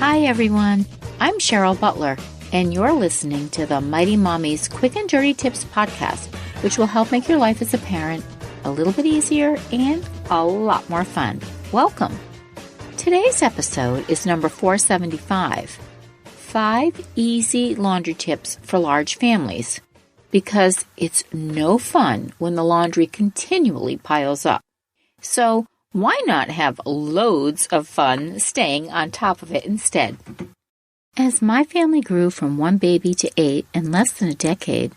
Hi, everyone. I'm Cheryl Butler, and you're listening to the Mighty Mommy's Quick and Dirty Tips podcast, which will help make your life as a parent a little bit easier and a lot more fun. Welcome. Today's episode is number 475, 5 Easy Laundry Tips for Large Families, because it's no fun when the laundry continually piles up. So, why not have loads of fun staying on top of it instead? As my family grew from 1 baby to 8 in less than a decade,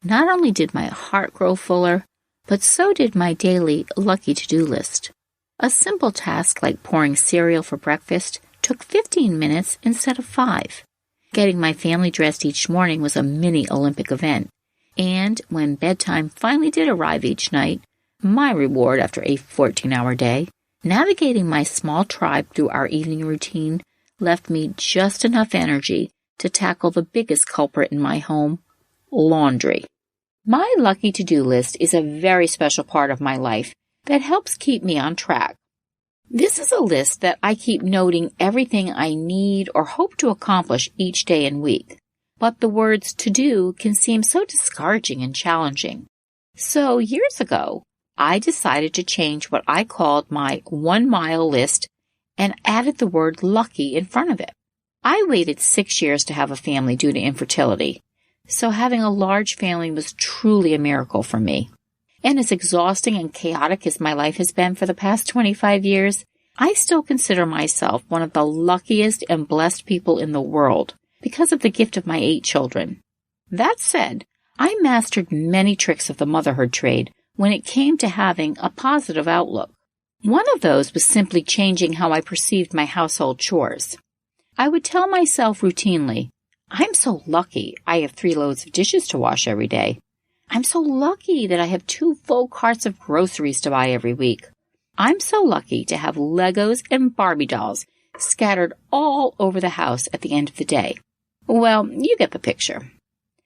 not only did my heart grow fuller, but so did my daily lucky to-do list. A simple task like pouring cereal for breakfast took 15 minutes instead of 5. Getting my family dressed each morning was a mini Olympic event. And when bedtime finally did arrive each night, my reward after a 14-hour day, navigating my small tribe through our evening routine left me just enough energy to tackle the biggest culprit in my home, laundry. My lucky to-do list is a very special part of my life that helps keep me on track. This is a list that I keep noting everything I need or hope to accomplish each day and week. But the words to do can seem so discouraging and challenging. So years ago, I decided to change what I called my 1-mile list and added the word lucky in front of it. I waited 6 years to have a family due to infertility, so having a large family was truly a miracle for me. And as exhausting and chaotic as my life has been for the past 25 years, I still consider myself one of the luckiest and blessed people in the world because of the gift of my 8 children. That said, I mastered many tricks of the motherhood trade when it came to having a positive outlook. One of those was simply changing how I perceived my household chores. I would tell myself routinely, I'm so lucky I have 3 loads of dishes to wash every day. I'm so lucky that I have 2 full carts of groceries to buy every week. I'm so lucky to have Legos and Barbie dolls scattered all over the house at the end of the day. Well, you get the picture.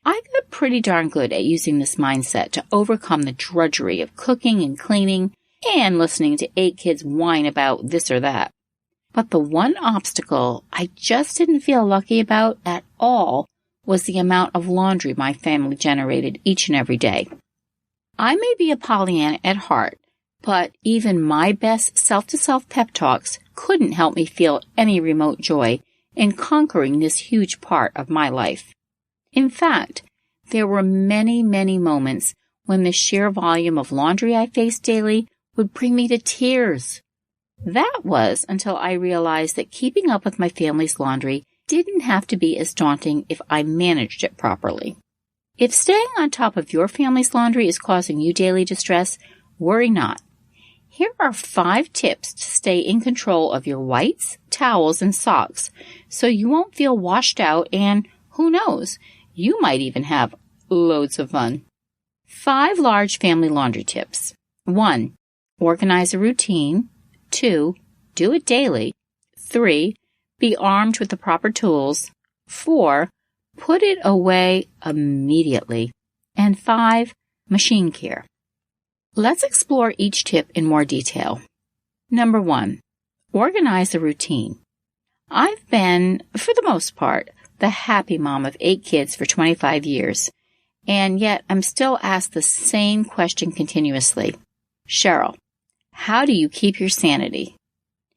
I got pretty darn good at using this mindset to overcome the drudgery of cooking and cleaning and listening to 8 kids whine about this or that. But the one obstacle I just didn't feel lucky about at all was the amount of laundry my family generated each and every day. I may be a Pollyanna at heart, but even my best self-to-self pep talks couldn't help me feel any remote joy in conquering this huge part of my life. In fact, there were many, many moments when the sheer volume of laundry I faced daily would bring me to tears. That was until I realized that keeping up with my family's laundry didn't have to be as daunting if I managed it properly. If staying on top of your family's laundry is causing you daily distress, worry not. Here are 5 tips to stay in control of your whites, towels, and socks so you won't feel washed out and, who knows, you might even have loads of fun. 5 large family laundry tips. 1. Organize a routine. 2. Do it daily. 3. Be armed with the proper tools. 4. Put it away immediately. And 5. Machine care. Let's explore each tip in more detail. Number 1. Organize a routine. I've been, for the most part, the happy mom of 8 kids for 25 years, and yet I'm still asked the same question continuously. Cheryl, how do you keep your sanity?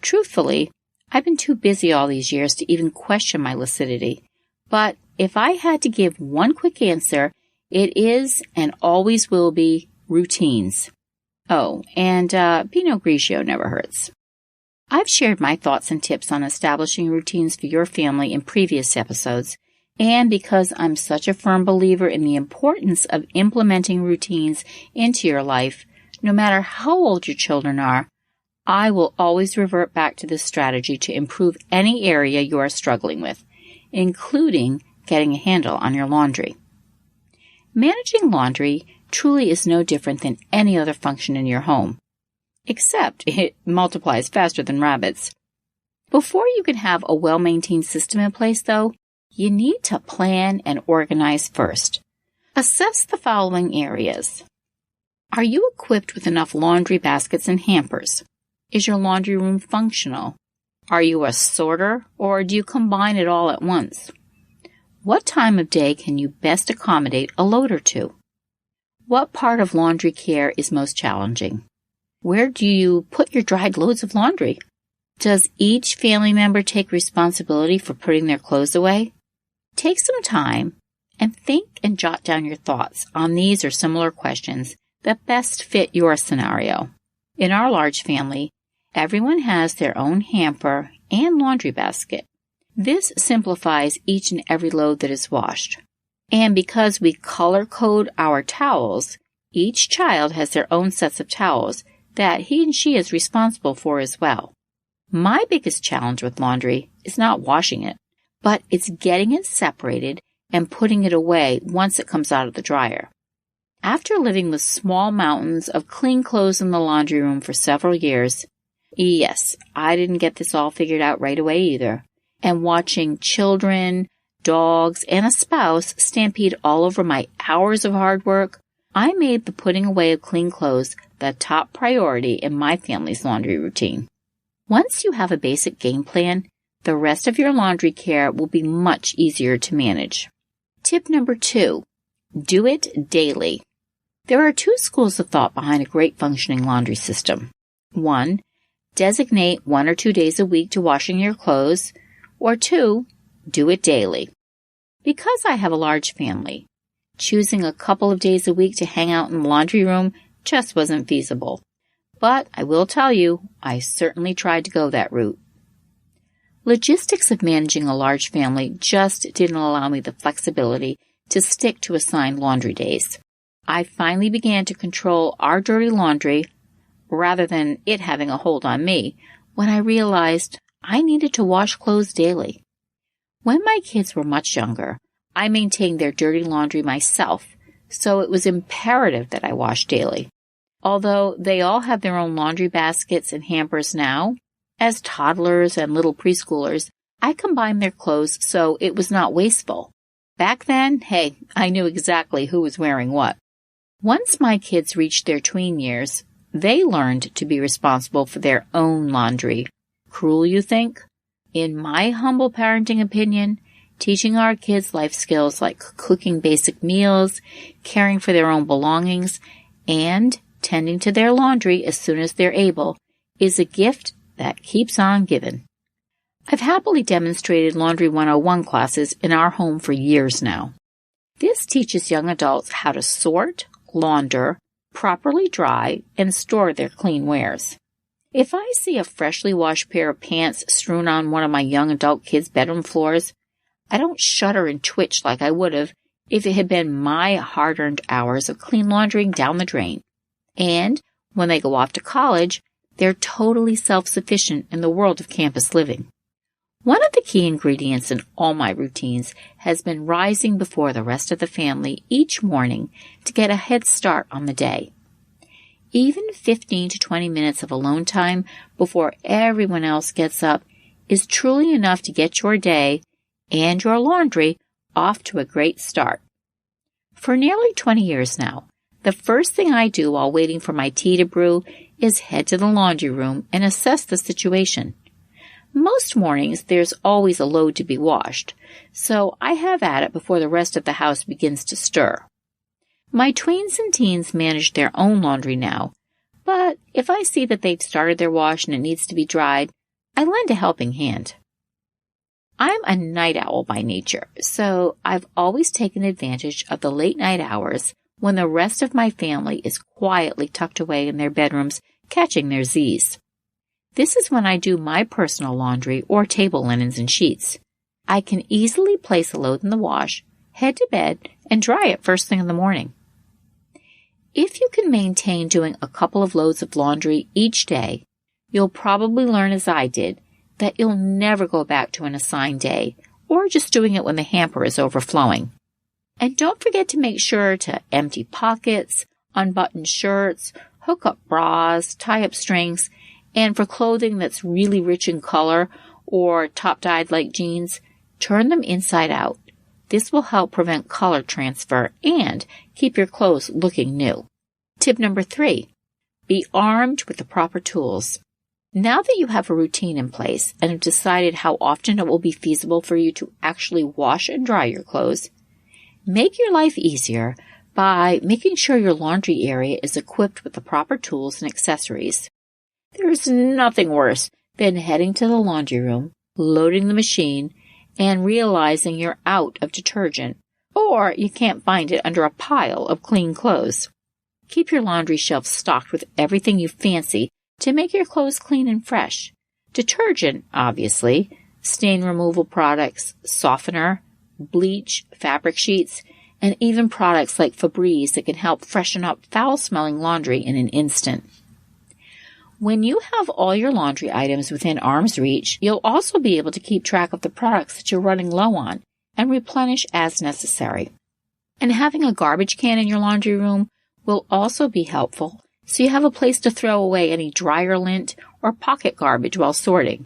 Truthfully, I've been too busy all these years to even question my lucidity, but if I had to give one quick answer, it is and always will be routines. Oh, and Pinot Grigio never hurts. I've shared my thoughts and tips on establishing routines for your family in previous episodes, and because I'm such a firm believer in the importance of implementing routines into your life, no matter how old your children are, I will always revert back to this strategy to improve any area you are struggling with, including getting a handle on your laundry. Managing laundry truly is no different than any other function in your home, except it multiplies faster than rabbits. Before you can have a well-maintained system in place, though, you need to plan and organize first. Assess the following areas. Are you equipped with enough laundry baskets and hampers? Is your laundry room functional? Are you a sorter, or do you combine it all at once? What time of day can you best accommodate a load or two? What part of laundry care is most challenging? Where do you put your dried loads of laundry? Does each family member take responsibility for putting their clothes away? Take some time and think and jot down your thoughts on these or similar questions that best fit your scenario. In our large family, everyone has their own hamper and laundry basket. This simplifies each and every load that is washed. And because we color code our towels, each child has their own sets of towels that he and she is responsible for as well. My biggest challenge with laundry is not washing it, but it's getting it separated and putting it away once it comes out of the dryer. After living with small mountains of clean clothes in the laundry room for several years, yes, I didn't get this all figured out right away either, and watching children, dogs, and a spouse stampede all over my hours of hard work, I made the putting away of clean clothes the top priority in my family's laundry routine. Once you have a basic game plan, the rest of your laundry care will be much easier to manage. Tip number 2, do it daily. There are 2 schools of thought behind a great functioning laundry system. 1, designate 1 or 2 days a week to washing your clothes, or 2, do it daily. Because I have a large family, choosing a couple of days a week to hang out in the laundry room just wasn't feasible. But I will tell you, I certainly tried to go that route. Logistics of managing a large family just didn't allow me the flexibility to stick to assigned laundry days. I finally began to control our dirty laundry rather than it having a hold on me when I realized I needed to wash clothes daily. When my kids were much younger, I maintained their dirty laundry myself, so it was imperative that I wash daily. Although they all have their own laundry baskets and hampers now, as toddlers and little preschoolers, I combined their clothes so it was not wasteful. Back then, hey, I knew exactly who was wearing what. Once my kids reached their tween years, they learned to be responsible for their own laundry. Cruel, you think? In my humble parenting opinion, teaching our kids life skills like cooking basic meals, caring for their own belongings, and tending to their laundry as soon as they're able is a gift that keeps on giving. I've happily demonstrated Laundry 101 classes in our home for years now. This teaches young adults how to sort, launder, properly dry, and store their clean wares. If I see a freshly washed pair of pants strewn on one of my young adult kids' bedroom floors, I don't shudder and twitch like I would have if it had been my hard-earned hours of clean laundering down the drain. And when they go off to college, they're totally self-sufficient in the world of campus living. One of the key ingredients in all my routines has been rising before the rest of the family each morning to get a head start on the day. Even 15 to 20 minutes of alone time before everyone else gets up is truly enough to get your day and your laundry off to a great start. For nearly 20 years now, the first thing I do while waiting for my tea to brew is head to the laundry room and assess the situation. Most mornings, there's always a load to be washed, so I have at it before the rest of the house begins to stir. My tweens and teens manage their own laundry now, but if I see that they've started their wash and it needs to be dried, I lend a helping hand. I'm a night owl by nature, so I've always taken advantage of the late night hours when the rest of my family is quietly tucked away in their bedrooms catching their Z's. This is when I do my personal laundry or table linens and sheets. I can easily place a load in the wash, head to bed, and dry it first thing in the morning. If you can maintain doing a couple of loads of laundry each day, you'll probably learn as I did that you'll never go back to an assigned day or just doing it when the hamper is overflowing. And don't forget to make sure to empty pockets, unbutton shirts, hook up bras, tie up strings, and for clothing that's really rich in color or top-dyed like jeans, turn them inside out. This will help prevent color transfer and keep your clothes looking new. Tip number 3, be armed with the proper tools. Now that you have a routine in place and have decided how often it will be feasible for you to actually wash and dry your clothes, make your life easier by making sure your laundry area is equipped with the proper tools and accessories. There's nothing worse than heading to the laundry room, loading the machine, and realizing you're out of detergent, or you can't find it under a pile of clean clothes. Keep your laundry shelf stocked with everything you fancy to make your clothes clean and fresh. Detergent, obviously, stain removal products, softener, bleach, fabric sheets, and even products like Febreze that can help freshen up foul-smelling laundry in an instant. When you have all your laundry items within arm's reach, you'll also be able to keep track of the products that you're running low on and replenish as necessary. And having a garbage can in your laundry room will also be helpful, so you have a place to throw away any dryer lint or pocket garbage while sorting.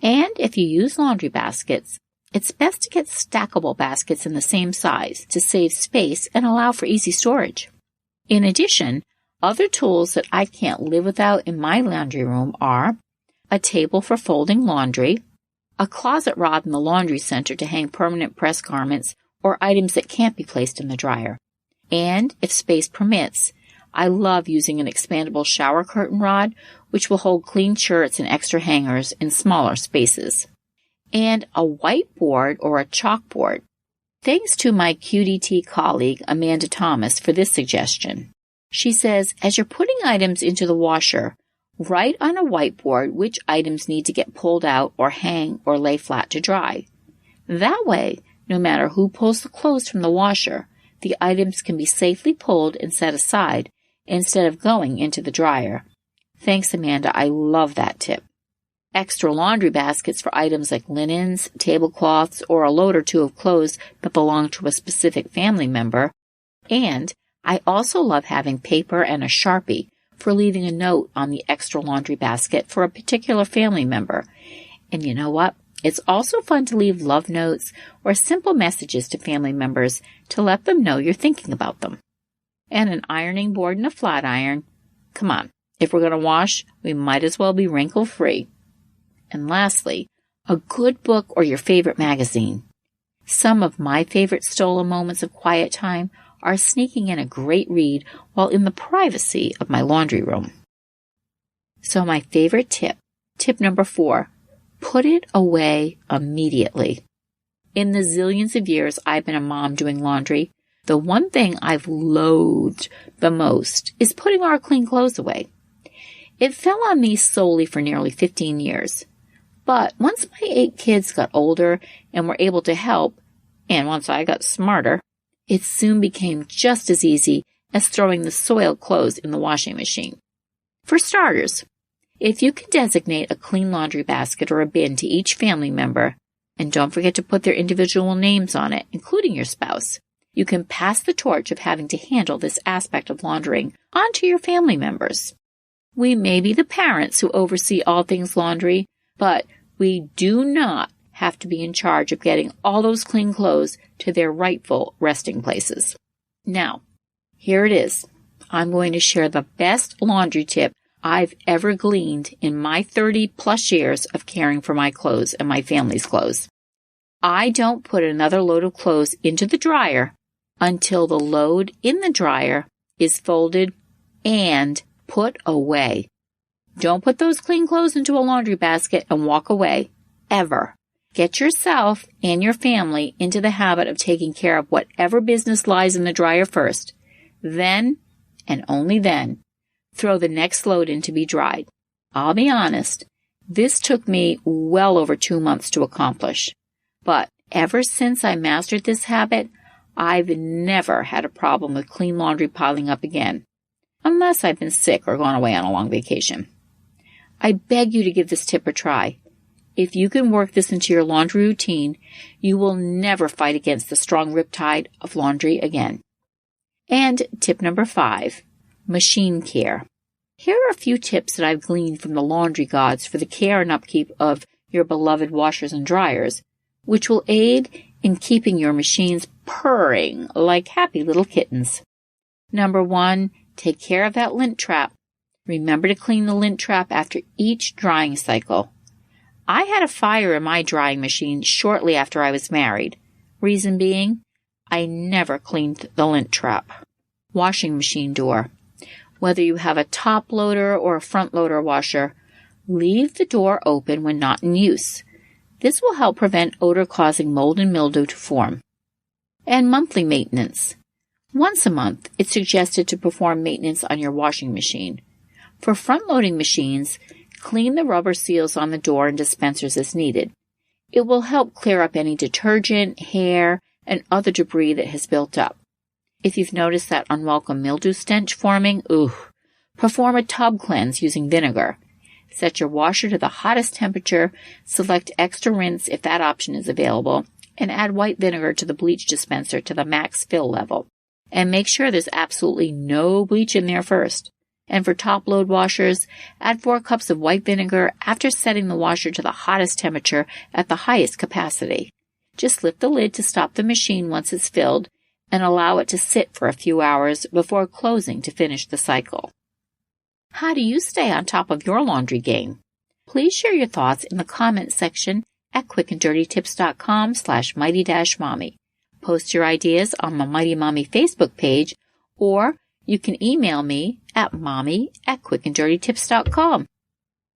And if you use laundry baskets, it's best to get stackable baskets in the same size to save space and allow for easy storage. In addition, other tools that I can't live without in my laundry room are a table for folding laundry, a closet rod in the laundry center to hang permanent press garments or items that can't be placed in the dryer. And, if space permits, I love using an expandable shower curtain rod, which will hold clean shirts and extra hangers in smaller spaces. And a whiteboard or a chalkboard. Thanks to my QDT colleague, Amanda Thomas, for this suggestion. She says, as you're putting items into the washer, write on a whiteboard which items need to get pulled out or hang or lay flat to dry. That way, no matter who pulls the clothes from the washer, the items can be safely pulled and set aside instead of going into the dryer. Thanks, Amanda. I love that tip. Extra laundry baskets for items like linens, tablecloths, or a load or two of clothes that belong to a specific family member. And I also love having paper and a Sharpie for leaving a note on the extra laundry basket for a particular family member. And you know what? It's also fun to leave love notes or simple messages to family members to let them know you're thinking about them. And an ironing board and a flat iron. Come on, if we're going to wash, we might as well be wrinkle-free. And lastly, a good book or your favorite magazine. Some of my favorite stolen moments of quiet time are sneaking in a great read while in the privacy of my laundry room. So my favorite tip number 4, put it away immediately. In the zillions of years I've been a mom doing laundry, the one thing I've loathed the most is putting our clean clothes away. It fell on me solely for nearly 15 years. But once my 8 kids got older and were able to help, and once I got smarter, it soon became just as easy as throwing the soiled clothes in the washing machine. For starters, if you can designate a clean laundry basket or a bin to each family member, and don't forget to put their individual names on it, including your spouse, you can pass the torch of having to handle this aspect of laundering on to your family members. We may be the parents who oversee all things laundry, but we do not have to be in charge of getting all those clean clothes to their rightful resting places. Now, here it is. I'm going to share the best laundry tip I've ever gleaned in my 30-plus years of caring for my clothes and my family's clothes. I don't put another load of clothes into the dryer until the load in the dryer is folded and put away. Don't put those clean clothes into a laundry basket and walk away, ever. Get yourself and your family into the habit of taking care of whatever business lies in the dryer first. Then, and only then, throw the next load in to be dried. I'll be honest, this took me well over 2 months to accomplish. But ever since I mastered this habit, I've never had a problem with clean laundry piling up again, unless I've been sick or gone away on a long vacation. I beg you to give this tip a try. If you can work this into your laundry routine, you will never fight against the strong riptide of laundry again. And tip number 5, machine care. Here are a few tips that I've gleaned from the laundry gods for the care and upkeep of your beloved washers and dryers, which will aid in keeping your machines purring like happy little kittens. Number 1, take care of that lint trap. Remember to clean the lint trap after each drying cycle. I had a fire in my drying machine shortly after I was married. Reason being, I never cleaned the lint trap. Washing machine door. Whether you have a top loader or a front loader washer, leave the door open when not in use. This will help prevent odor-causing mold and mildew to form. And monthly maintenance. Once a month, it's suggested to perform maintenance on your washing machine. For front-loading machines, clean the rubber seals on the door and dispensers as needed. It will help clear up any detergent, hair, and other debris that has built up. If you've noticed that unwelcome mildew stench forming, perform a tub cleanse using vinegar. Set your washer to the hottest temperature, select extra rinse if that option is available, and add white vinegar to the bleach dispenser to the max fill level. And make sure there's absolutely no bleach in there first. And for top-load washers, add 4 cups of white vinegar after setting the washer to the hottest temperature at the highest capacity. Just lift the lid to stop the machine once it's filled and allow it to sit for a few hours before closing to finish the cycle. How do you stay on top of your laundry game? Please share your thoughts in the comments section at quickanddirtytips.com/mighty-mommy. Post your ideas on the Mighty Mommy Facebook page, or you can email me at mommy@quickanddirtytips.com.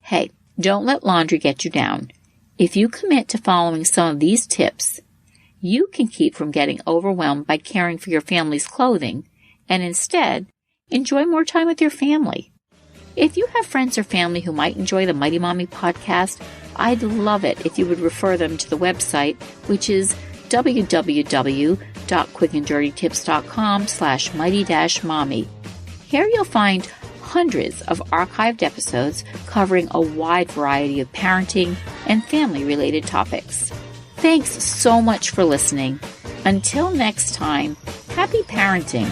Hey, don't let laundry get you down. If you commit to following some of these tips, you can keep from getting overwhelmed by caring for your family's clothing and instead enjoy more time with your family. If you have friends or family who might enjoy the Mighty Mommy podcast, I'd love it if you would refer them to the website, which is www.quickanddirtytips.com/mighty-mommy. Here you'll find hundreds of archived episodes covering a wide variety of parenting and family-related topics. Thanks so much for listening. Until next time, happy parenting.